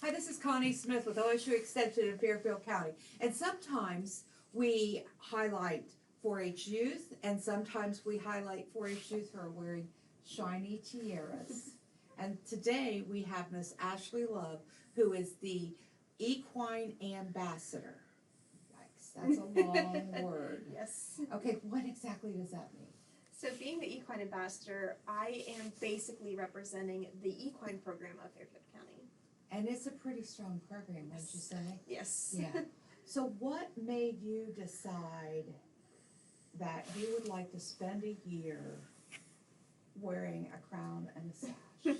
Hi, this is Connie Smith with OSU Extension in Fairfield County. And sometimes we highlight 4-H youth, and sometimes we highlight 4-H youth who are wearing shiny tiaras. And today we have Miss Ashley Love, who is the Equine Ambassador. Yikes, that's a long word. Yes. Okay, what exactly does that mean? So being the Equine Ambassador, I am basically representing the equine program of Fairfield County. And it's a pretty strong program, wouldn't you say? Yes. Yeah. So what made you decide that you would like to spend a year wearing a crown and a sash?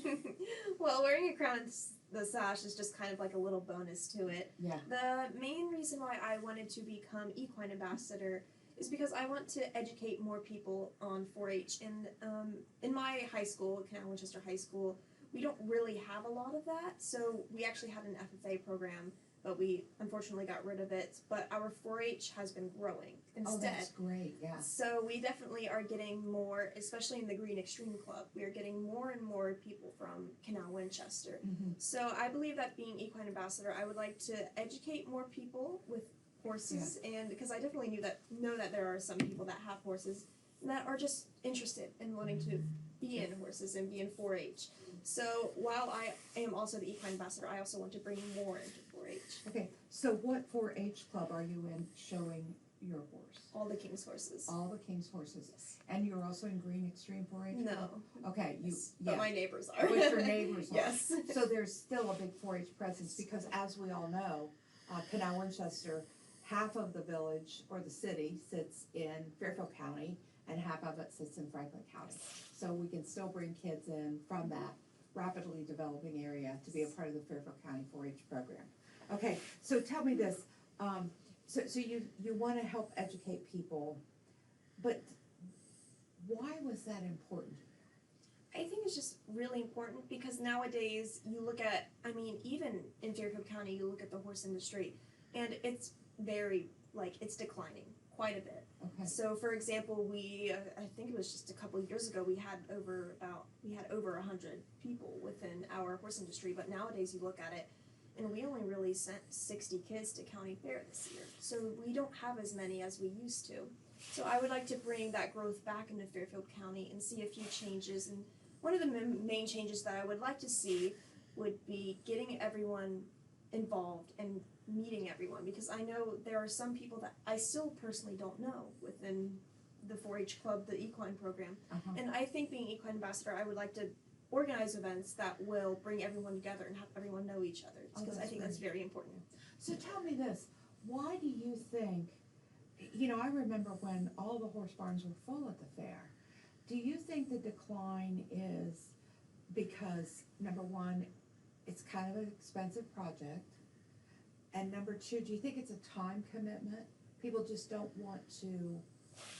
Well, wearing a crown and the sash is just kind of like a little bonus to it. Yeah. The main reason why I wanted to become Equine Ambassador is because I want to educate more people on 4-H. And in my high school, Canal Winchester High School, we don't really have a lot of that. So we actually had an FFA program, but we unfortunately got rid of it. But our 4-H has been growing instead. Oh, that's great, yeah. So we definitely are getting more, especially in the Green Extreme Club, we are getting more and more people from Canal Winchester. Mm-hmm. So I believe that being Equine Ambassador, I would like to educate more people with horses, and because I definitely know that there are some people that have horses that are just interested in wanting to be in horses and be in 4-H. So while I am also the Equine Ambassador, I also want to bring more into 4-H. Okay, so what 4-H club are you in showing your horse? All the King's horses. All the King's horses. Yes. And you're also in Green Extreme 4-H No. club? Okay, Yes, yeah. but my neighbors are. Which your neighbors are. Yes. So there's still a big 4-H presence because, as we all know, Canal Winchester, half of the village or the city sits in Fairfield County and half of it sits in Franklin County. So we can still bring kids in from that rapidly developing area to be a part of the Fairfield County 4-H program. Okay, so tell me this. So you want to help educate people, but why was that important? I think it's just really important because nowadays you look at, I mean, even in Fairfield County, you look at the horse industry and it's it's declining quite a bit. Okay. So for example, I think it was just a couple of years ago, we had over 100 people within our horse industry, but nowadays you look at it and we only really sent 60 kids to county fair this year. So we don't have as many as we used to. So I would like to bring that growth back into Fairfield County and see a few changes. And one of the main changes that I would like to see would be getting everyone involved and meeting everyone, because I know there are some people that I still personally don't know within the 4-H club, the equine program. Uh-huh. And I think being Equine Ambassador, I would like to organize events that will bring everyone together and have everyone know each other, because I think that's very important. So tell me this, why do you think, I remember when all the horse barns were full at the fair, do you think the decline is because, number one, it's kind of an expensive project, and number two, do you think it's a time commitment? People just don't want to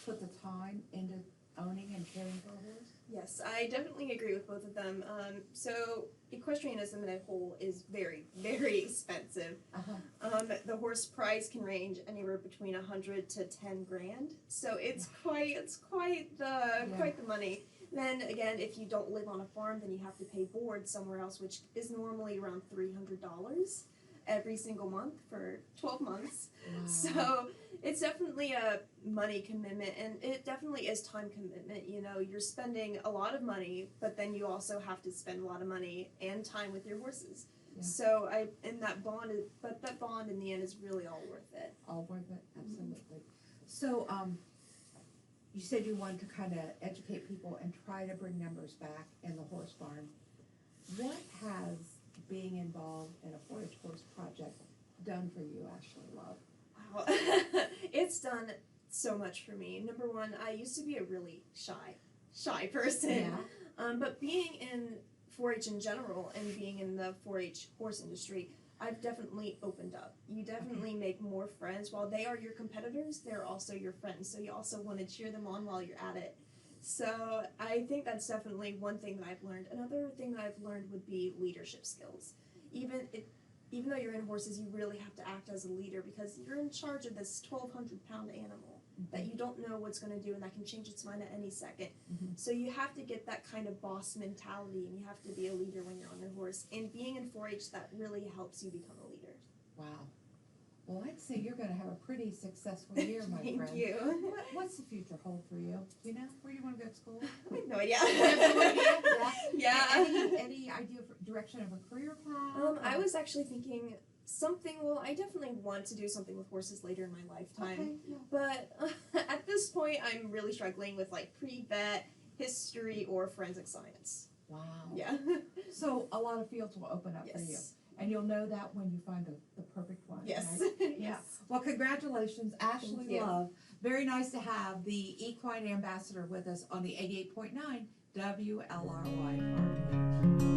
put the time into owning and caring for a horse? Yes, I definitely agree with both of them. So equestrianism in a whole is very, very expensive. Uh-huh. The horse price can range anywhere between $100 to $10,000. So it's quite the money. Then again, if you don't live on a farm, then you have to pay board somewhere else, which is normally around $300 every single month for 12 months. Wow. So it's definitely a money commitment, and it definitely is time commitment. You're spending a lot of money, but then you also have to spend a lot of money and time with your horses. Yeah. So that bond in the end is really all worth it. All worth it, absolutely. So, you said you wanted to kind of educate people and try to bring numbers back in the horse barn. What has being involved in a 4-H horse project done for you, Ashley Love? Wow. It's done so much for me. Number one, I used to be a really shy person. Yeah. But being in 4-H in general and being in the 4-H horse industry, I've definitely opened up. You definitely make more friends. While they are your competitors, they're also your friends. So you also want to cheer them on while you're at it. So I think that's definitely one thing that I've learned. Another thing that I've learned would be leadership skills. Even though you're in horses, you really have to act as a leader because you're in charge of this 1,200-pound animal. that you don't know what's going to do and that can change its mind at any second. Mhm. So you have to get that kind of boss mentality, and you have to be a leader when you're on your horse. And being in 4-H, that really helps you become a leader. Wow. Well, I'd say you're gonna have a pretty successful year, my friend. Thank you. What's the future hold for you? Do you know where you wanna go to school? I have no idea. You have no idea? Yeah. Any idea of direction of a career path? I was actually thinking something. Well, I definitely want to do something with horses later in my lifetime. Okay, yeah. But at this point, I'm really struggling with like pre-vet, history, or forensic science. Wow. Yeah. So a lot of fields will open up for you. Yes. And you'll know that when you find the perfect one. Yes. Right? Yeah. Yes. Well, congratulations, Ashley Thank you. Love. Very nice to have the Equine Ambassador with us on the 88.9 WLRY Farm.